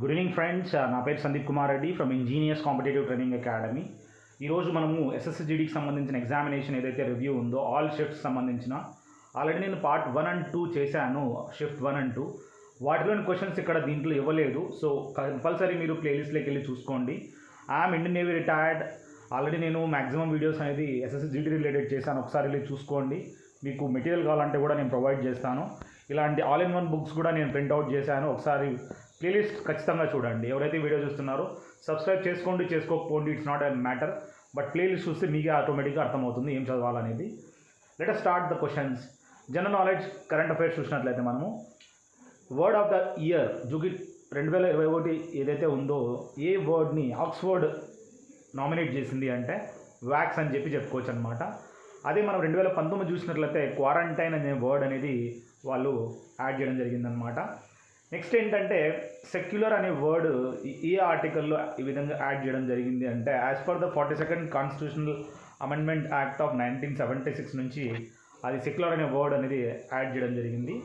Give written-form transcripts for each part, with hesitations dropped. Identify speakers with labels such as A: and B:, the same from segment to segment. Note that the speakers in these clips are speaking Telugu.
A: గుడ్ ఈవినింగ్ ఫ్రెండ్స్, నా పేరు Sandeep Kumar Reddy from engineers competitive training academy. ఈరోజు మనము ఎస్ఎస్సిజిడికి సంబంధించిన ఎగ్జామినేషన్ ఏదైతే రివ్యూ ఉందో ఆల్ షిఫ్ట్స్ సంబంధించిన ఆల్రెడీ నేను పార్ట్ 1 and 2 చేశాను. షిఫ్ట్ 1 and 2 వాటిలోని క్వశ్చన్స్ ఇక్కడ దీంట్లో ఇవ్వలేదు. సో కంపల్సరీ మీరు ప్లేలిస్ట్లోకి వెళ్ళి చూసుకోండి. I'm Indian navy retired. Already నేను మ్యాక్సిమం వీడియోస్ అనేది ఎస్ఎస్సిజిడి రిలేటెడ్ చేశాను. ఒకసారి వెళ్ళి చూసుకోండి. మీకు మెటీరియల్ కావాలంటే కూడా నేను ప్రొవైడ్ చేస్తాను. ఇలాంటి ఆల్ ఇన్ వన్ బుక్స్ కూడా నేను ప్రింట్అవుట్ చేశాను. ఒకసారి ప్లేలిస్ట్ ఖచ్చితంగా చూడండి. ఎవరైతే వీడియో చూస్తున్నారో సబ్స్క్రైబ్ చేసుకోండి, చేసుకోకపోండి, it's not a matter. But playlist చూస్తే మీకే ఆటోమేటిక్గా అర్థమవుతుంది ఏం చదవాలనేది. Let us start the questions. General knowledge, current affairs చూసినట్లయితే మనము వర్డ్ ఆఫ్ ద ఇయర్ జూకి 2021 ఏదైతే ఉందో ఏ వర్డ్ని ఆక్స్ఫర్డ్ నామినేట్ చేసింది అంటే వ్యాక్స్ అని చెప్పుకోవచ్చు అనమాట. అదే మనం 2019 చూసినట్లయితే క్వారంటైన్ అనే వర్డ్ అనేది వాళ్ళు యాడ్ చేయడం జరిగిందనమాట. నెక్స్ట్ ఏంటంటే సెక్యులర్ అనే వర్డ్ ఈ ఆర్టికల్లో ఈ విధంగా యాడ్ చేయడం జరిగింది అంటే as per the 42nd constitutional amendment act of 1976 నుంచి అది సెక్యులర్ అనే వర్డ్ అనేది యాడ్ చేయడం జరిగింది.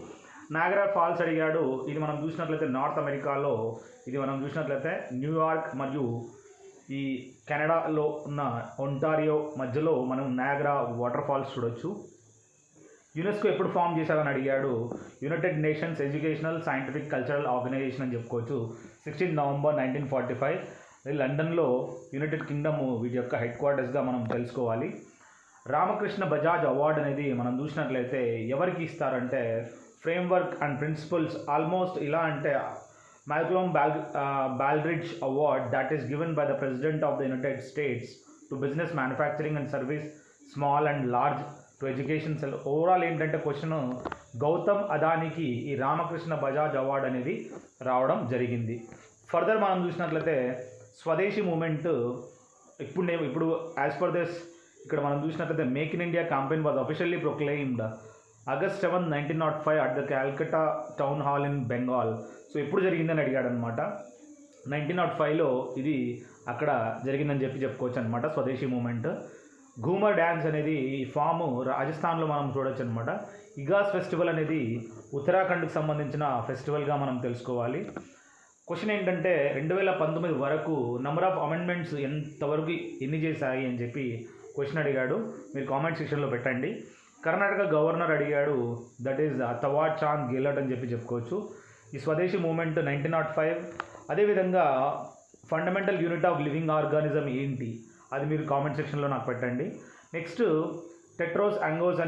A: నాయగరా ఫాల్స్ అడిగాడు. ఇది మనం చూసినట్లయితే నార్త్ అమెరికాలో, ఇది మనం చూసినట్లయితే న్యూయార్క్ మరియు ఈ కెనడాలో ఉన్న ఒంటారియో మధ్యలో మనం నాయగరా వాటర్ ఫాల్స్ చూడొచ్చు. యునెస్కో ఎప్పుడు ఫామ్ చేశారని అడిగాడు. United Nations Educational Scientific Cultural Organization అని చెప్పుకోవచ్చు. 16 నవంబర్ 1945 లండన్లో యునైటెడ్ కింగ్డమ్ వీటి యొక్క హెడ్ క్వార్టర్స్గా మనం తెలుసుకోవాలి. రామకృష్ణ బజాజ్ అవార్డు అనేది మనం చూసినట్లయితే ఎవరికి ఇస్తారంటే ఫ్రేమ్వర్క్ అండ్ ప్రిన్సిపల్స్ ఆల్మోస్ట్ ఇలా అంటే Malcolm Baldrige award that is given by the President of the United States to business manufacturing and service small and large to education cell. Overall ఏంటంటే క్వశ్చన్ గౌతమ్ అదానికి ఈ రామకృష్ణ బజాజ్ అవార్డు అనేది రావడం జరిగింది. ఫర్దర్ మనం చూసినట్లయితే స్వదేశీ మూమెంట్ ఇప్పుడు యాజ్ పర్ దిస్ ఇక్కడ మనం చూసినట్లయితే make in India campaign was officially proclaimed August 7, 1905 at the Calcutta town hall in Bengal. So ఎప్పుడు జరిగిందని అడిగాడు అనమాట. 1905లో ఇది అక్కడ జరిగిందని చెప్పుకోవచ్చు అనమాట స్వదేశీ మూమెంట్. ఘూమర్ డ్యాన్స్ అనేది ఈ ఫామ్ రాజస్థాన్లో మనం చూడొచ్చు అనమాట. ఇగాస్ ఫెస్టివల్ అనేది ఉత్తరాఖండ్కి సంబంధించిన ఫెస్టివల్గా మనం తెలుసుకోవాలి. క్వశ్చన్ ఏంటంటే 2019 వరకు నెంబర్ ఆఫ్ అమెండ్మెంట్స్ ఎంతవరకు ఎన్ని చేశాయి అని చెప్పి క్వశ్చన్ అడిగాడు. మీరు కామెంట్ సెక్షన్లో పెట్టండి. కర్ణాటక గవర్నర్ అడిగాడు. దట్ ఈజ్ తవార్ చాంద్ గెహ్లోట్ అని చెప్పుకోవచ్చు. ఈ స్వదేశీ మూమెంట్ 1905. అదేవిధంగా fundamental unit of living organism ఏంటి అది మీరు కామెంట్ సెక్షన్లో నాకు పెట్టండి. నెక్స్ట్ టెట్రోస్ అగ్నోస్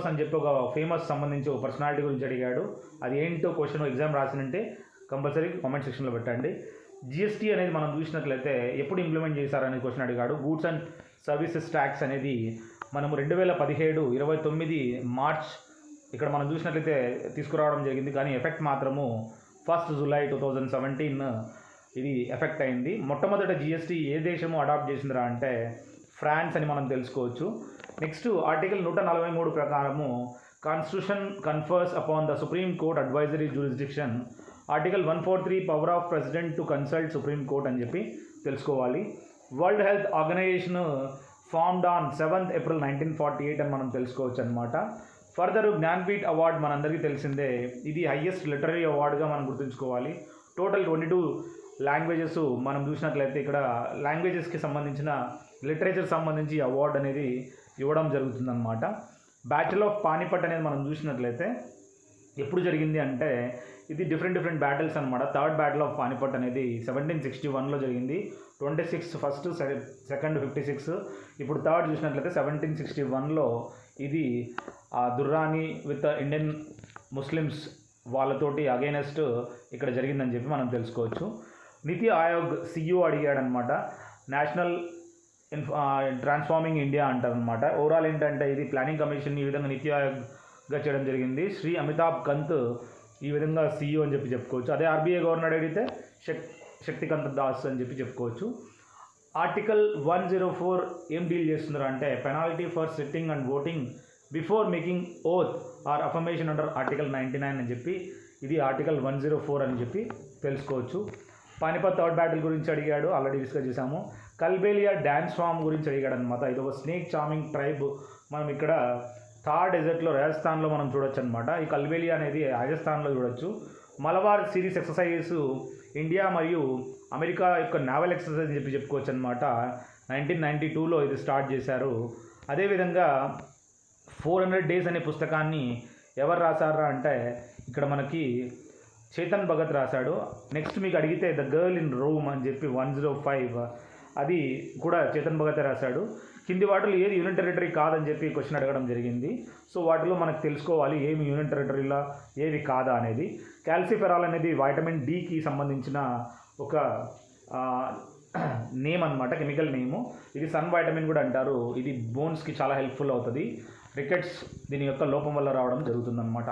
A: అని చెప్పి ఒక ఫేమస్ సంబంధించి ఒక పర్సనాలిటీ గురించి అడిగాడు. అది ఏంటో క్వశ్చన్ ఎగ్జామ్ రాసినంటే కంపల్సరీ కామెంట్ సెక్షన్లో పెట్టండి. జిఎస్టీ అనేది మనం చూసినట్లయితే ఎప్పుడు ఇంప్లిమెంట్ చేశారనే క్వశ్చన్ అడిగాడు. గూడ్స్ అండ్ సర్వీసెస్ ట్యాక్స్ అనేది మనము 2017 29 మార్చ్ ఇక్కడ మనం చూసినట్లయితే తీసుకురావడం జరిగింది. కానీ ఎఫెక్ట్ మాత్రము 1 జూలై 2017 ఇది ఎఫెక్ట్ అయింది. మొట్టమొదట జిఎస్టీ ఏ దేశము అడాప్ట్ చేసిందిరా అంటే ఫ్రాన్స్ అని మనం తెలుసుకోవచ్చు. నెక్స్ట్ ఆర్టికల్ 143 ప్రకారము constitution confers upon the supreme court advisory jurisdiction. Article 143 power of president to consult supreme court అని చెప్పి తెలుసుకోవాలి. World health organization formed on 7th April 1948 అని మనం తెలుసుకోవచ్చు అనమాట. ఫర్దర్ జ్ఞాన్పీఠ్ అవార్డ్ మనందరికీ తెలిసిందే. ఇది హయ్యెస్ట్ లిటరరీ అవార్డుగా మనం గుర్తుంచుకోవాలి. టోటల్ 22 లాంగ్వేజెస్ మనం చూసినట్లయితే ఇక్కడ లాంగ్వేజెస్కి సంబంధించిన లిటరేచర్ సంబంధించి అవార్డు అనేది ఇవ్వడం జరుగుతుందన్నమాట. బ్యాటిల్ ఆఫ్ పానిపట్ అనేది మనం చూసినట్లయితే ఎప్పుడు జరిగింది అంటే ఇది డిఫరెంట్ బ్యాటిల్స్ అనమాట. థర్డ్ బ్యాటిల్ ఆఫ్ పానిపట్ అనేది 1761లో జరిగింది. 26 ఫస్ట్, సెకండ్ 56. ఇప్పుడు థర్డ్ చూసినట్లయితే 1761లో ఇది దుర్రాని విత్ ఇండియన్ ముస్లిమ్స్ వాళ్ళతోటి అగైనెస్ట్ ఇక్కడ జరిగిందని చెప్పి మనం తెలుసుకోవచ్చు. నీతి ఆయోగ్ సిఇఓ అడిగాడనమాట. నేషనల్ ట్రాన్స్ఫార్మింగ్ ఇండియా అంటారనమాట. ఓవరాల్ ఏంటంటే ఇది ప్లానింగ్ కమిషన్ ఈ విధంగా నీతి ఆయోగ్గా చేయడం జరిగింది. శ్రీ అమితాబ్ కంత్ ఈ విధంగా సిఇఓ అని చెప్పుకోవచ్చు. అదే ఆర్బీఐ గవర్నర్ అడిగితే శక్తికాంత దాస్ అని చెప్పుకోవచ్చు. ఆర్టికల్ 104 ఏం డీల్ చేస్తున్నారు అంటే penalty for sitting and voting before making oath or affirmation under article 99 అని చెప్పి ఇది ఆర్టికల్ 104 అని చెప్పి తెలుసుకోవచ్చు. పానిపత్ థర్డ్ బ్యాటిల్ గురించి అడిగాడు, ఆల్రెడీ డిస్కస్ చేశాము. కల్బేలియా డ్యాన్స్ ఫామ్ గురించి అడిగాడు అనమాట. ఇది ఒక స్నేక్ చార్మింగ్ ట్రైబ్ మనం ఇక్కడ థార్ డెజర్ట్లో రాజస్థాన్లో మనం చూడొచ్చు అనమాట. ఈ కల్బేలియా అనేది రాజస్థాన్లో చూడొచ్చు. మలబార్ సిరీస్ ఎక్సర్సైజెస్ ఇండియా మరియు అమెరికా యొక్క నావల్ ఎక్సర్సైజ్ అని చెప్పి చెప్పుకోవచ్చు అనమాట. 1992లో ఇది స్టార్ట్ చేశారు. అదేవిధంగా 400 డేస్ అనే పుస్తకాన్ని ఎవరు రాశారా అంటే ఇక్కడ మనకి చేతన్ భగత్ రాశాడు. నెక్స్ట్ మీకు అడిగితే ద గర్ల్ ఇన్ రోమ్ అని చెప్పి 105 అది కూడా చేతన్ భగతే రాశాడు. కింది వాటిలో ఏది యూనియన్ టెరిటరీ కాదని చెప్పి క్వశ్చన్ అడగడం జరిగింది. సో వాటిలో మనకు తెలుసుకోవాలి ఏమి యూనియన్ టెరిటరీలా ఏవి కాదా అనేది. క్యాల్సిఫెరాల్ అనేది వైటమిన్ డికి సంబంధించిన ఒక నేమ్ అనమాట, కెమికల్ నేము. ఇది సన్ వైటమిన్ కూడా అంటారు. ఇది బోన్స్కి చాలా హెల్ప్ఫుల్ అవుతుంది. రికెట్స్ దీని యొక్క లోపం వల్ల రావడం జరుగుతుందన్నమాట.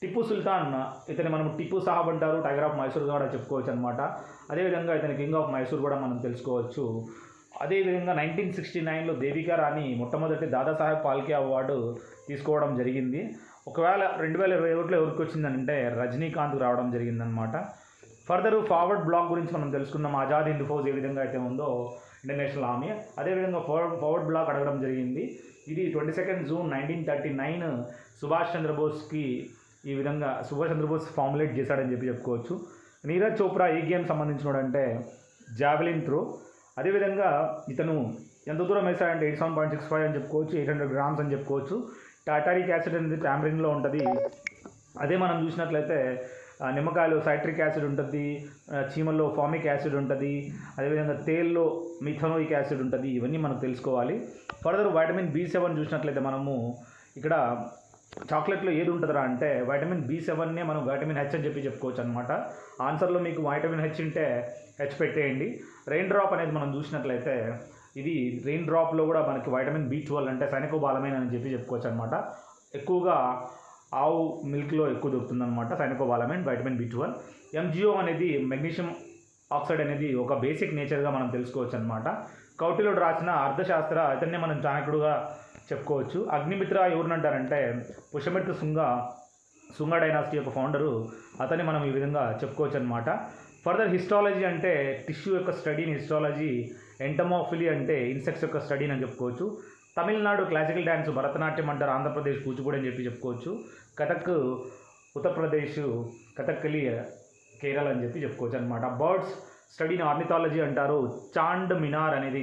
A: టిప్పు సుల్తాన్, ఇతని మనం టిప్పు సాహబ్ అంటారు, టైగర్ ఆఫ్ మైసూర్ కూడా చెప్పుకోవచ్చు అనమాట. అదేవిధంగా ఇతని కింగ్ ఆఫ్ మైసూర్ కూడా మనం తెలుసుకోవచ్చు. అదేవిధంగా 1969లో దేవికా రాణి మొట్టమొదటి దాదాసాహెబ్ ఫాల్కే అవార్డు తీసుకోవడం జరిగింది. ఒకవేళ 2021లో ఎవరికి వచ్చిందంటే రజనీకాంత్కి రావడం జరిగిందనమాట. ఫర్దర్ ఫార్వర్డ్ బ్లాక్ గురించి మనం తెలుసుకున్నాం. ఆజాద్ హింద్ ఫౌజ్ ఏ విధంగా అయితే ఉందో ఇంటర్నేషనల్ ఆర్మీ, అదేవిధంగా ఫార్వర్డ్ బ్లాక్ అడగడం జరిగింది. ఇది 22 జూన్ 1939 సుభాష్ చంద్రబోస్కి ఈ విధంగా సుభాష్ చంద్రబోస్ ఫార్ములేట్ చేశాడని చెప్పి చెప్పుకోవచ్చు. నీరజ్ చోప్రా ఏ గేమ్ సంబంధించినోడంటే జావెలిన్ త్రో. అదేవిధంగా ఇతను ఎంత దూరం వేశాడంటే 87.65 అని చెప్పుకోవచ్చు, 800 గ్రామ్స్ అని చెప్పుకోవచ్చు. టాటారిక్ యాసిడ్ అనేది టామరిన్లో ఉంటుంది. అదే మనం చూసినట్లయితే నిమ్మకాయలు సైట్రిక్ యాసిడ్ ఉంటుంది, చీమల్లో ఫామిక్ యాసిడ్ ఉంటుంది, అదేవిధంగా తేల్లో మిథనోయిక్ యాసిడ్ ఉంటుంది. ఇవన్నీ మనం తెలుసుకోవాలి. ఫర్దర్ వైటమిన్ B7 చూసినట్లయితే మనము ఇక్కడ చాక్లెట్లో ఏది ఉంటుందా అంటే వైటమిన్ B7నే మనం వైటమిన్ H అని చెప్పి చెప్పుకోవచ్చు అనమాట. ఆన్సర్లో మీకు వైటమిన్ H ఉంటే H పెట్టేయండి. రెయిన్ డ్రాప్ అనేది మనం చూసినట్లయితే ఇది రెయిన్ డ్రాప్లో కూడా మనకి వైటమిన్ B12 అంటే సైనకోబాలమైన్ అని చెప్పి చెప్పుకోవచ్చు అనమాట. ఎక్కువగా ఆవు మిల్క్లో ఎక్కువ దొరుకుతుందన్నమాట సైనకోబాలమైన్, వైటమిన్ B12. MgO అనేది మెగ్నీషియం ఆక్సైడ్ అనేది ఒక బేసిక్ నేచర్గా మనం తెలుసుకోవచ్చు అనమాట. కౌటిల్యుడు రాసిన అర్థశాస్త్ర ఇతన్నే మనం చాణక్యుడుగా చెప్పుకోవచ్చు. అగ్నిమిత్ర ఎవరినంటారంటే పుష్యమిత్ర శుంగ డైనాసిటీ యొక్క ఫౌండరు, అతన్ని మనం ఈ విధంగా చెప్పుకోవచ్చు అనమాట. ఫర్దర్ హిస్టాలజీ అంటే టిష్యూ యొక్క స్టడీని హిస్టాలజీ, ఎంటమోఫిలీ అంటే ఇన్సెక్ట్స్ యొక్క స్టడీని అని చెప్పుకోవచ్చు. తమిళనాడు క్లాసికల్ డ్యాన్స్ భరతనాట్యం అంటారు, ఆంధ్రప్రదేశ్ కూచిపూడి అని చెప్పి చెప్పుకోవచ్చు. కథక్ ఉత్తరప్రదేశ్, కథక్కలి కేరళ అని చెప్పి చెప్పుకోవచ్చు అనమాట. బర్డ్స్ స్టడీని ఆర్నిథాలజీ అంటారు. చాంద్ మినార్ అనేది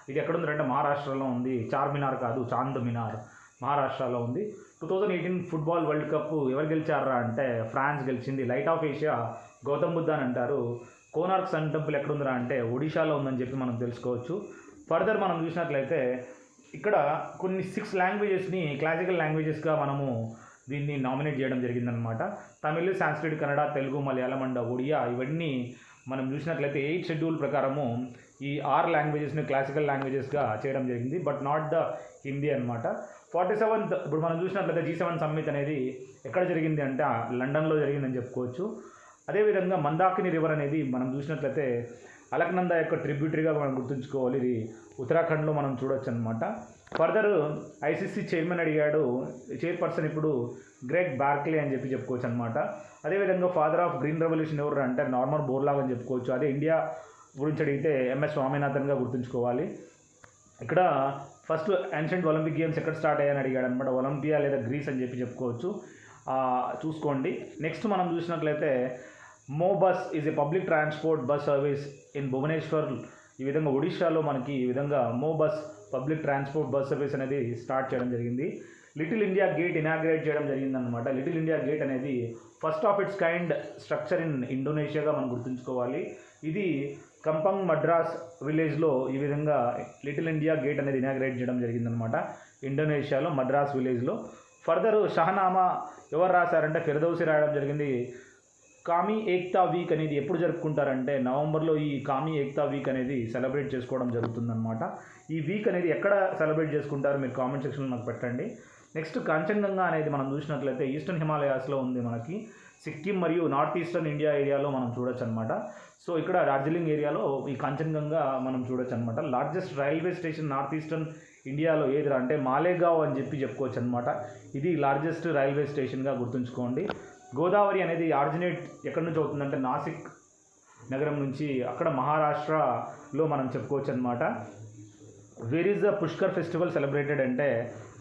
A: ఇది ఎక్కడ ఉందంటే మహారాష్ట్రలో ఉంది. చార్మినార్ కాదు, చాంద్ మినార్ మహారాష్ట్రలో ఉంది. 2018 ఫుట్బాల్ వరల్డ్ కప్ ఎవరు గెలిచారా అంటే ఫ్రాన్స్ గెలిచింది. Light of Asia Gautam Buddha అని అంటారు. కోనార్క్ సన్ టెంపుల్ ఎక్కడుందిరా అంటే ఒడిశాలో ఉందని చెప్పి మనం తెలుసుకోవచ్చు. ఫర్దర్ మనం చూసినట్లయితే ఇక్కడ కొన్ని 6 లాంగ్వేజెస్ని క్లాసికల్ లాంగ్వేజెస్గా మనము దీన్ని నామినేట్ చేయడం జరిగిందనమాట. తమిళ్, సాంస్క్రిట్, కన్నడ, తెలుగు, మలయాళం అండ్ ఒడియా ఇవన్నీ మనం చూసినట్లయితే 8 షెడ్యూల్ ప్రకారము ఈ 6 లాంగ్వేజెస్ని క్లాసికల్ లాంగ్వేజెస్గా చేయడం జరిగింది, బట్ నాట్ ద హిందీ అనమాట. 47th ఇప్పుడు మనం చూసినట్లయితే G7 సమ్మిట్ అనేది ఎక్కడ జరిగింది అంటే లండన్లో జరిగిందని చెప్పుకోవచ్చు. అదేవిధంగా మందాకిని రివర్ అనేది మనం చూసినట్లయితే అలక్నంద యొక్క ట్రిబ్యూటరీగా మనం గుర్తుంచుకోవాలి. ఇది ఉత్తరాఖండ్లో మనం చూడొచ్చు అనమాట. ఫర్దర్ ఐసీసీ చైర్మన్ అడిగాడు, చైర్పర్సన్ ఇప్పుడు గ్రెగ్ బార్క్లీ అని చెప్పి చెప్పుకోవచ్చు అనమాట. అదేవిధంగా ఫాదర్ ఆఫ్ గ్రీన్ రెవల్యూషన్ ఎవరు అంటే నార్మన్ బోర్లాగ్ అని చెప్పుకోవచ్చు. అదే ఇండియా గురించి అడిగితే ఎంఎస్ స్వామినాథన్గా గుర్తుంచుకోవాలి. ఇక్కడ ఫస్ట్ ఏన్షియంట్ ఒలింపిక్ గేమ్స్ ఎక్కడ స్టార్ట్ అయ్యాయని అడిగాడు అనమాట. ఒలింపియా లేదా గ్రీస్ అని చెప్పి చెప్పుకోవచ్చు, చూసుకోండి. నెక్స్ట్ మనం చూసినట్లయితే Mo bus is a public transport bus service in Bhubaneswar. ఈ విధంగా ఒడిశాలో మనకి ఈ విధంగా Mo bus public transport bus service అనేది స్టార్ట్ చేయడం జరిగింది. లిటిల్ ఇండియా గేట్ ఇనాగ్రేట్ చేయడం జరిగిందనమాట. లిటిల్ ఇండియా గేట్ అనేది first of its kind structure in ఇండోనేషియాగా మనం గుర్తుంచుకోవాలి. ఇది కంపంగ్ మద్రాస్ విలేజ్లో ఈ విధంగా లిటిల్ ఇండియా గేట్ అనేది ఇనాగ్రేట్ చేయడం జరిగిందనమాట, ఇండోనేషియాలో మద్రాస్ విలేజ్లో. ఫర్దర్ షహనామా ఎవరు రాశారంటే ఫిర్దౌసి రాయడం జరిగింది. కామీ ఏక్తా వీక్ అనేది ఎప్పుడు జరుపుకుంటారంటే నవంబర్లో ఈ కామీ ఏక్తా వీక్ అనేది సెలబ్రేట్ చేసుకోవడం జరుగుతుందన్నమాట. ఈ వీక్ అనేది ఎక్కడ సెలబ్రేట్ చేసుకుంటారు మీరు కామెంట్ సెక్షన్లో నాకు పెట్టండి. నెక్స్ట్ కాంచన్జంగా అనేది మనం చూసినట్లయితే ఈస్టర్న్ హిమాలయాస్లో ఉంది మనకి. సిక్కిం మరియు నార్త్ ఈస్టర్న్ ఇండియా ఏరియాలో మనం చూడొచ్చు అనమాట. సో ఇక్కడ డార్జిలింగ్ ఏరియాలో ఈ కాంచన్జంగా మనం చూడొచ్చు అనమాట. Largest railway station north eastern ఇండియాలో ఏదిరా అంటే మాలేగావ్ అని చెప్పి చెప్పుకోవచ్చు అనమాట. ఇది లార్జెస్ట్ రైల్వే స్టేషన్గా గుర్తుంచుకోండి. గోదావరి అనేది ఆరిజినేట్ ఎక్కడి నుంచి అవుతుందంటే నాసిక్ నగరం నుంచి, అక్కడ మహారాష్ట్రలో మనం చెప్పుకోవచ్చు అనమాట. Where is the Pushkar festival celebrated అంటే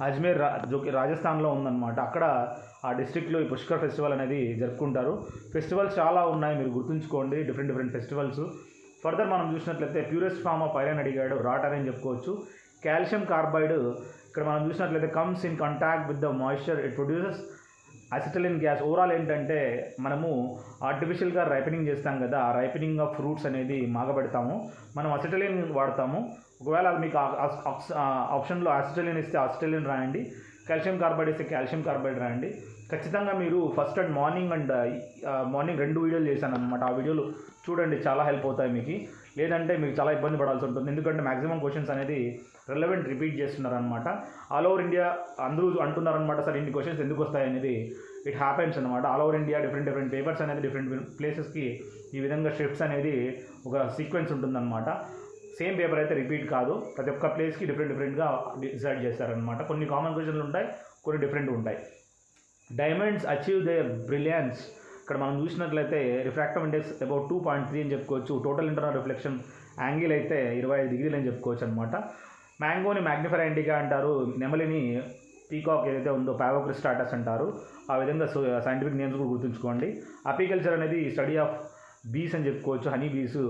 A: అజ్మేర్ జోకి రాజస్థాన్లో ఉందన్నమాట. అక్కడ ఆ డిస్ట్రిక్ట్లో ఈ పుష్కర్ ఫెస్టివల్ అనేది జరుపుకుంటారు. ఫెస్టివల్స్ చాలా ఉన్నాయి, మీరు గుర్తుంచుకోండి, డిఫరెంట్ ఫెస్టివల్స్. ఫర్దర్ మనం చూసినట్లయితే ప్యూరెస్ట్ ఫామ్ ఆఫ్ ఐరన్ అడిగాడు, రాట్ అని చెప్పుకోవచ్చు. కాల్షియం కార్బైడ్ ఇక్కడ మనం చూసినట్లయితే comes in contact with the moisture, it produces acetylene gas. Overall ఏంటంటే మనము ఆర్టిఫిషియల్గా రైపెనింగ్ చేస్తాం కదా, ఆ రైపెనింగ్ ఆఫ్ ఫ్రూట్స్ అనేది మాగబెడతాము, మనం అసిటలిన్ వాడతాము. ఒకవేళ మీకు ఆప్షన్లో అసిటలిన్ ఇస్తే అసిటలిన్ రాయండి, కాల్షియం కార్బైడ్ ఇస్తే కాల్షియం కార్బైడ్ రాయండి. ఖచ్చితంగా మీరు ఫస్ట్ అండ్ మార్నింగ్ 2 వీడియోలు చేశాను అనమాట. ఆ వీడియోలు చూడండి, చాలా హెల్ప్ అవుతాయి మీకు. లేదంటే మీకు చాలా ఇబ్బంది పడాల్సి ఉంటుంది, ఎందుకంటే మ్యాక్సిమం క్వశ్చన్స్ అనేది రెలవెంట్ రిపీట్ చేస్తున్నారనమాట. ఆల్ ఓవర్ ఇండియా అందరూ అంటున్నారనమాట, సార్ ఇన్ని క్వశ్చన్స్ ఎందుకు వస్తాయి అనేది. ఇట్ హ్యాపెన్స్ అనమాట. All over India different papers అనేది డిఫరెంట్ ప్లేసెస్కి ఈ విధంగా షిఫ్ట్స్ అనేది ఒక సీక్వెన్స్ ఉంటుందన్నమాట. సేమ్ పేపర్ అయితే రిపీట్ కాదు, ప్రతి ఒక్క ప్లేస్కి డిఫరెంట్గా డిసైడ్ చేస్తారనమాట. కొన్ని కామన్ క్వశ్చన్లు ఉంటాయి, కొన్ని డిఫరెంట్ ఉంటాయి. Diamonds achieve there brilliance. ఇక్కడ మనం చూసినట్లయితే రిఫ్రాక్టివ్ ఇండెక్స్ అబౌట్ 2.3 అని చెప్పుకోవచ్చు. టోటల్ ఇంటర్నల్ రిఫ్లెక్షన్ యాంగిల్ అయితే 25 డిగ్రీలు అని చెప్పుకోవచ్చు అనమాట. మ్యాంగోని మ్యాగ్నిఫైర్ ఇండికా అంటారు, నెమలిని పీకాక్ ఏదైతే ఉందో పావోక్రిస్టాటస్ అంటారు. ఆ విధంగా సైంటిఫిక్ నేమ్స్ కూడా గుర్తుంచుకోండి. అపికల్చర్ అనేది స్టడీ ఆఫ్ బీస్ అని చెప్పుకోవచ్చు, హనీ బీస్.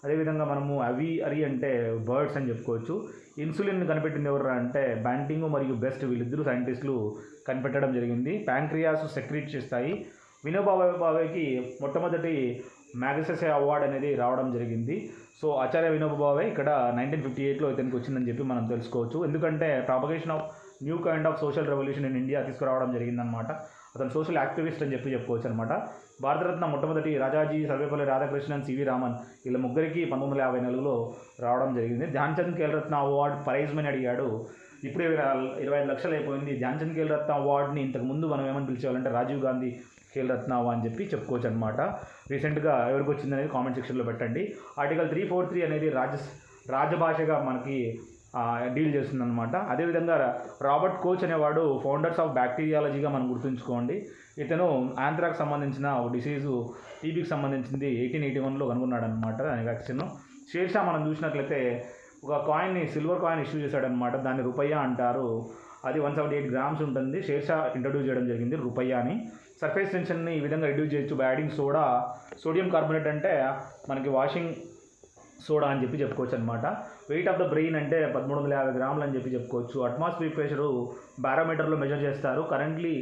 A: అదేవిధంగా మనము అవి అంటే బర్డ్స్ అని చెప్పుకోవచ్చు. ఇన్సులిన్ కనిపెట్టింది ఎవరు అంటే బ్యాంటింగ్ మరియు బెస్ట్, వీళ్ళిద్దరూ సైంటిస్టులు కనిపెట్టడం జరిగింది. ప్యాంక్రియాస్ సెక్రీట్ చేస్తాయి. వినోబా భావేకి మొట్టమొదటి మ్యాగసెసే అవార్డు అనేది రావడం జరిగింది. సో ఆచార్య వినోబా భావే ఇక్కడ 1958లో ఇతనికి వచ్చిందని చెప్పి మనం తెలుసుకోవచ్చు. ఎందుకంటే propagation of new kind of social revolution in India తీసుకురావడం జరిగిందనమాట. అతను సోషల్ యాక్టివిస్ట్ అని చెప్పుకోవచ్చు అనమాట. భారతరత్న మొట్టమొదటి రాజాజీ, సర్వేపల్లి రాధాకృష్ణన్, సివి రామన్, వీళ్ళ ముగ్గురికి 1954లో రావడం జరిగింది. ధ్యాన్చంద్ ఖేల్రత్న అవార్డు ప్రైజ్ మని అడిగాడు. ఇప్పుడు 25 లక్షలు అయిపోయింది. ధ్యాన్చంద్ ఖేల్రత్న అవార్డుని ఇంతకుముందు మనం ఏమని పిలిచేవాళ్ళంటే రాజీవ్ గాంధీ ఖేల్రత్న అని చెప్పి చెప్పుకోవచ్చు అనమాట. రీసెంట్గా ఎవరికి వచ్చింది అనేది కామెంట్ సెక్షన్లో పెట్టండి. ఆర్టికల్ 343 అనేది రాజభాషగా మనకి డీల్ చేస్తుందన్నమాట. అదేవిధంగా రాబర్ట్ కోచ్ అనేవాడు ఫౌండర్స్ ఆఫ్ బ్యాక్టీరియాలజీగా మనం గుర్తుంచుకోండి. ఇతను ఆంథ్రాక్స్ సంబంధించిన ఒక డిసీజు టీబీకి సంబంధించింది 1881లో కనుగొన్నాడు అనమాట దాని వ్యాక్సిన్. షేర్షా మనం చూసినట్లయితే ఒక కాయిన్ని, సిల్వర్ కాయిన్ ఇష్యూ చేశాడనమాట, దాన్ని రూపయ్య అంటారు. అది 178 గ్రామ్స్ ఉంటుంది. షేర్షా ఇంట్రడ్యూస్ చేయడం జరిగింది రూపయ్యాని. సర్ఫేస్ టెన్షన్ని ఈ విధంగా రిడ్యూస్ చేయొచ్చు by adding soda. Sodium carbonate అంటే మనకి వాషింగ్ సోడా అని చెప్పి చెప్పుకోవచ్చు అనమాట. వెయిట్ ఆఫ్ ద బ్రెయిన్ అంటే 1350 గ్రాములు అని చెప్పి చెప్పుకోవచ్చు. అట్మాస్ఫియర్ ప్రెషరు బారోమీటర్లో మెజర్ చేస్తారు. కరెంట్లీ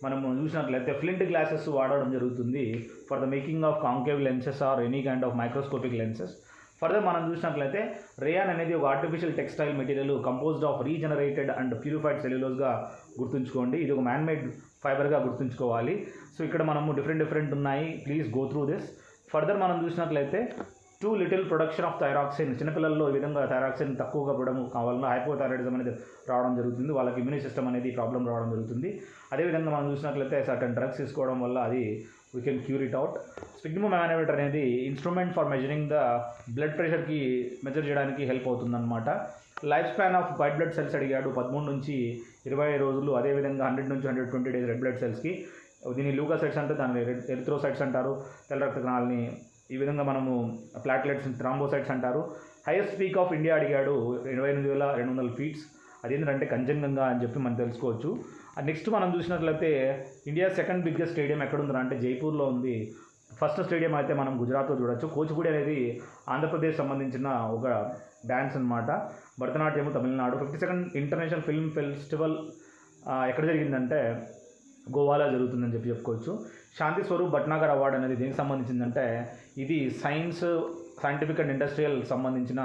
A: మనము చూసినట్లయితే ఫ్లింట్ గ్లాసెస్ వాడడం జరుగుతుంది for the making of concave lenses or any kind of microscopic lenses. Further మనం చూసినట్లయితే రేయాన్ అనేది ఒక artificial textile material composed of regenerated and purified సెల్యులోజ్గా గుర్తుంచుకోండి. ఇది ఒక మ్యాన్మేడ్ ఫైబర్గా గుర్తుంచుకోవాలి. సో ఇక్కడ మనము డిఫరెంట్ ఉన్నాయి, please go through this. Further మనం చూసినట్లయితే two little production of thyroxine. చిన్నపిల్లల్లో ఈ విధంగా థైరాక్సిన్ తక్కువగా పడడం కావాలన్నా హైపోథైరాయిడిజం అనేది రావడం జరుగుతుంది, వాళ్ళకి ఇమ్యూని సిస్టమ్ అనేది ప్రాబ్లం రావడం జరుగుతుంది. అదేవిధంగా మనం చూసినట్లయితే సర్టన్ డ్రగ్స్ తీసుకోవడం వల్ల అది we can cure it out. Sphygmomanometer అనేది instrument for measuring the blood ప్రెషర్కి మెజర్ చేయడానికి హెల్ప్ అవుతుందన్నమాట. Life span of white blood cells అడిగాడు, 13 నుంచి 20 రోజులు. అదేవిధంగా 100 నుంచి 120 డేస్ రెడ్ బ్లడ్ సెల్స్కి. దీన్ని లూకోసైట్స్ అంటే దాన్ని ఎరిథ్రోసైట్స్ అంటారు, తెల్ల రక్త కణాలని. ఈ విధంగా మనము ప్లాట్లెట్స్, థ్రాంబోసైట్స్ అంటారు. హైయెస్ట్ పీక్ ఆఫ్ ఇండియా అడిగాడు, 28,200 ఫీట్స్. అదేంటంటే కంచన్జంగా అని చెప్పి మనం తెలుసుకోవచ్చు. నెక్స్ట్ మనం చూసినట్లయితే ఇండియా సెకండ్ బిగ్గెస్ట్ స్టేడియం ఎక్కడుందా అంటే జైపూర్లో ఉంది. ఫస్ట్ స్టేడియం అయితే మనం గుజరాత్లో చూడొచ్చు. కూచిపూడి అనేది ఆంధ్రప్రదేశ్ సంబంధించిన ఒక డ్యాన్స్ అనమాట. Bharatanatyam Tamil Nadu. 52nd international film festival ఎక్కడ జరిగిందంటే గోవాలో జరుగుతుందని చెప్పి చెప్పుకోవచ్చు. శాంతి స్వరూప్ భట్నాగర్ అవార్డు అనేది దేనికి సంబంధించిందంటే ఇది సైంటిఫిక్ అండ్ ఇండస్ట్రియల్ సంబంధించిన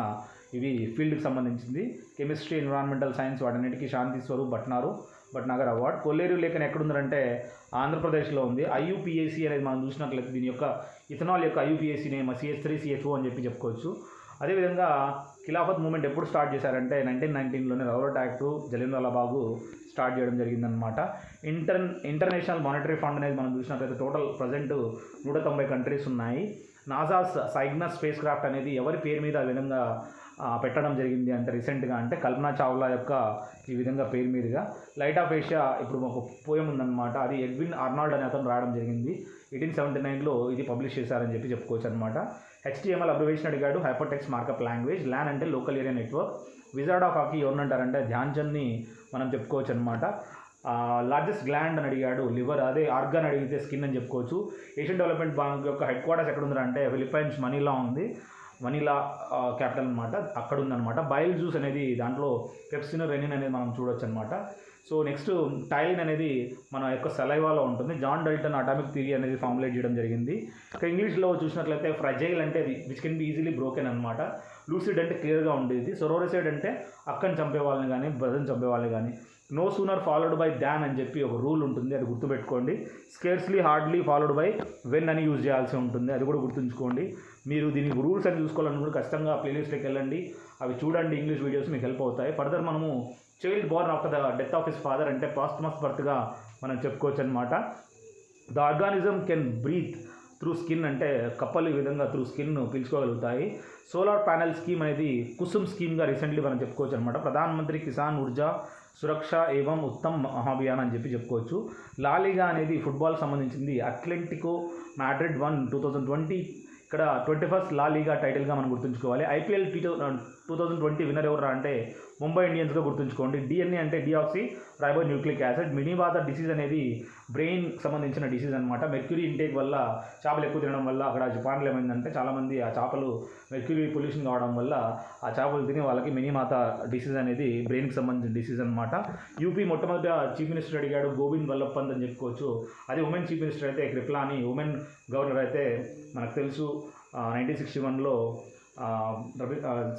A: ఇవి ఫీల్డ్కి సంబంధించింది. కెమిస్ట్రీ, ఎన్విరాన్మెంటల్ సైన్స్ వాటన్నిటికీ శాంతి స్వరూప్ భట్నాగర్ అవార్డు. కొల్లేరు లేఖన ఎక్కడుందంటే ఆంధ్రప్రదేశ్లో ఉంది. ఐయుపిఏసి అనేది మనం చూసినట్లయితే దీని యొక్క ఇథనాల్ యొక్క ఐయుపిఏసి నేమ్ CH3CHO అని చెప్పి చెప్పుకోవచ్చు. అదేవిధంగా ఖిలాఫత్ మూమెంట్ ఎప్పుడు స్టార్ట్ చేశారంటే 1919లోనే రౌలట్ యాక్ట్, జలియన్వాలా బాగు స్టార్ట్ చేయడం జరిగిందనమాట. ఇంటర్నేషనల్ మానిటరీ ఫండ్ అనేది మనం చూసినట్లయితే టోటల్ ప్రజెంట్ 190 కంట్రీస్ ఉన్నాయి. నాసాస్ సైగ్నస్ స్పేస్ క్రాఫ్ట్ అనేది ఎవరి పేరు మీద ఆ విధంగా పెట్టడం జరిగింది అంటే రీసెంట్గా అంటే కల్పనా చావ్లా యొక్క ఈ విధంగా పేరు మీదుగా. లైట్ ఆఫ్ ఏషియా ఇప్పుడు ఒక పోయం ఉందన్నమాట, అది ఎడ్విన్ ఆర్నాల్డ్ అనే అతను రాయడం జరిగింది. 1879లో ఇది పబ్లిష్ చేశారని చెప్పి చెప్పుకోవచ్చు అనమాట. HTML అబ్రివేషన్ అడిగాడు, hyper text markup language. LAN అంటే local area network. Wizard of hockey ఎవరినంటారంటే ధ్యాన్ చంద్ని మనం చెప్పుకోవచ్చు అనమాట. లార్జెస్ట్ గ్లాండ్ అని అడిగాడు, లివర్. అదే ఆర్గాన్ అడిగితే స్కిన్ అని చెప్పుకోవచ్చు. ఏషియన్ డెవలప్మెంట్ బ్యాంక్ యొక్క హెడ్ క్వార్టర్స్ ఎక్కడ ఉందంటే ఫిలిప్పైన్స్ మనీలా ఉంది. మనీలా క్యాపిటల్ అనమాట, అక్కడ ఉందన్నమాట. బైల్ జ్యూస్ అనేది దాంట్లో పెప్సిన్, రెనిన్ అనేది మనం చూడొచ్చు అనమాట. సో నెక్స్ట్ టైలిన్ అనేది మన యొక్క సలైవాలో ఉంటుంది. జాన్ డల్టన్ అటామిక్ థియరీ అనేది ఫార్ములేట్ చేయడం జరిగింది. ఇక్కడ ఇంగ్లీష్లో చూసినట్లయితే ఫ్రజైల్ అంటే which can be easily broken అనమాట. లూసిడ్ అంటే క్లియర్గా ఉండేది. సొరోరిసైడ్ అంటే అక్కని చంపే వాళ్ళని కానీ బ్రదర్ని చంపే వాళ్ళని కానీ. నో సూనర్ ఫాలోడ్ బై దాన్ అని చెప్పి ఒక రూల్ ఉంటుంది, అది గుర్తుపెట్టుకోండి. Scarcely hardly followed by when అని యూజ్ చేయాల్సి ఉంటుంది, అది కూడా గుర్తుంచుకోండి. మీరు దీనికి రూల్స్ అని చూసుకోవాలనుకుంటే ఖచ్చితంగా ప్లేలిస్ట్కి వెళ్ళండి, అవి చూడండి. ఇంగ్లీష్ వీడియోస్ మీకు హెల్ప్ అవుతాయి. ఫర్దర్ మనము child born after the death of his father అంటే పాస్టమస్ బర్త్గా మనం చెప్పుకోవచ్చు అనమాట. The organism can breathe through skin అంటే కప్పలు ఈ విధంగా త్రూ స్కిన్ పీల్చుకోగలుగుతాయి. సోలార్ ప్యానెల్ స్కీమ్ అనేది కుసుమ్ స్కీమ్గా రీసెంట్లీ మనం చెప్పుకోవచ్చు అనమాట. ప్రధానమంత్రి కిసాన్ ఊర్జా సురక్ష ఏవం ఉత్తమ్ మహాభియాన్ అని చెప్పి చెప్పుకోవచ్చు. లాలీగా అనేది ఫుట్బాల్కి సంబంధించింది. అథ్లెటికో మాడ్రిడ్ 2020 ఇక్కడ 21st లా లీగా టైటిల్గా మనం గుర్తుంచుకోవాలి. ఐపీఎల్ 2020 విన్నర్ ఎవరు అంటే ముంబై ఇండియన్స్గా గుర్తుంచుకోండి. డిఎన్ఏ అంటే డిఆక్సీ రైబో న్యూక్లిక్ యాసిడ్. మినీవాటర్ డిసీజ్ అనేది బ్రెయిన్ సంబంధించిన డిసీజ్ అనమాట. మెర్క్యూరీ ఇంటేక్ వల్ల చేపలు ఎక్కువ తినడం వల్ల అక్కడ జపాన్లో ఏమైందంటే చాలామంది ఆ చేపలు మెర్క్యూరీ పొల్యూషన్ కావడం వల్ల ఆ చేపలు తిని వాళ్ళకి మినీమాత డిసీజ్ అనేది బ్రెయిన్కి సంబంధించిన డిసీజ్ అనమాట. యూపీ మొట్టమొదటి చీఫ్ మినిస్టర్ అడిగాడు గోవింద్ వల్లభ్ పంత్ అని చెప్పుకోవచ్చు. అదే ఉమెన్ చీఫ్ మినిస్టర్ అయితే కృపలాని. ఉమెన్ గవర్నర్ అయితే మనకు తెలుసు 1961లో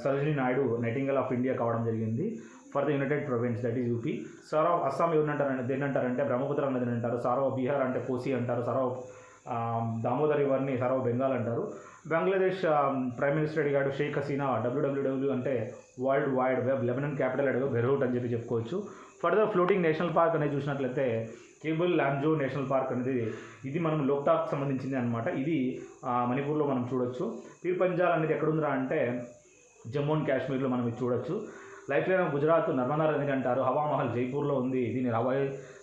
A: Sarojini Naidu nightingale of India కావడం జరిగింది for the United Province, that is UP. Sorrow Assam దేనంటారంటే బ్రహ్మపుత్ర నదిని అంటారు. సారో బీహార్ అంటే కోసి అంటారు. సారో దామోదర్ రివర్ని సారో బెంగాల్ అంటారు. బంగ్లాదేశ్ ప్రైమ్ మినిస్టర్ అడిగాడు షేక్ హసీనా డబ్ల్యూడబ్ల్యూడబ్ల్యూ అంటే world wide web. Lebanon capital అడిగాడు బెరూట్ అని చెప్పి చెప్పుకోవచ్చు. ఫర్దర్ ఫ్లోటింగ్ నేషనల్ పార్క్ అనేది చూసినట్లయితే కేబుల్ లాంజో నేషనల్ పార్క్ అనేది ఇది మనం లోక్టాక్ సంబంధించింది అనమాట. ఇది మణిపూర్లో మనం చూడొచ్చు. పీర్ పంజాల్ అనేది ఎక్కడుందిరా అంటే జమ్మూ అండ్ కాశ్మీర్లో మనం ఇది చూడొచ్చు. Life line of Gujarat Narmada నది అంటారు. హవామహల్ జైపూర్లో ఉంది, దీన్ని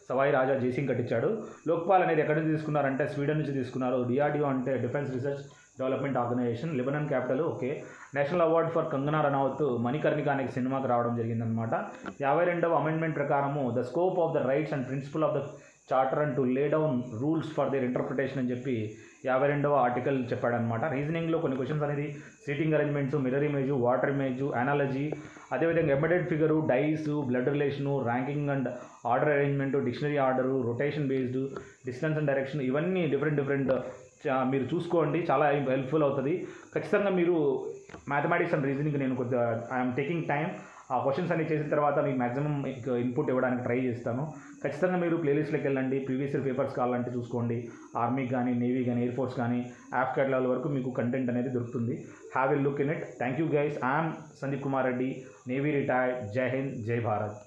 A: సవాయి రాజా జైసింగ్ కట్టించాడు. లోక్పాల్ అనేది ఎక్కడి నుంచి తీసుకున్నారంటే స్వీడన్ నుంచి తీసుకున్నారు. డిఆర్డిఓ అంటే defence research development organisation. Lebanon capital okay. National award for Kangana Ranaut Manikarnika అనే సినిమాకి రావడం జరిగిందనమాట. 52వ అమెండ్మెంట్ ప్రకారము the scope of the rights and principle of the charter and to lay down rules for their interpretation అని చెప్పి 52వ ఆర్టికల్ చెప్పాడనమాట. రీజనింగ్లో కొన్ని క్వశ్చన్స్ అనేది seating arrangements, mirror image, water image, analogy, అదేవిధంగా embedded figure, dice, blood relation, ranking and order arrangement, dictionary order, rotation based, distance and direction, ఇవన్నీ డిఫరెంట్ మీరు చూసుకోండి, చాలా హెల్ప్ఫుల్ అవుతుంది. ఖచ్చితంగా మీరు మ్యాథమెటిక్స్ అండ్ రీజనింగ్ నేను కొద్దిగా ఐఎమ్ టేకింగ్ టైం. ఆ క్వశ్చన్స్ అన్ని చేసిన తర్వాత మీకు మ్యాక్సిమం ఇన్పుట్ ఇవ్వడానికి ట్రై చేస్తాను. ఖచ్చితంగా మీరు ప్లేలిస్ట్లోకి వెళ్ళండి. ప్రీవియస్ ఇయర్ పేపర్స్ కావాలంటే చూసుకోండి. ఆర్మీ కానీ, నేవీ కానీ, ఎయిర్ ఫోర్స్ కానీ, ఆఫ్కాట్ లెవెల్ వరకు మీకు కంటెంట్ అనేది దొరుకుతుంది. Have a look in it. Thank you guys. I'm Sandeep Kumar Reddy, navy retired. జై హింద్, జై భారత్.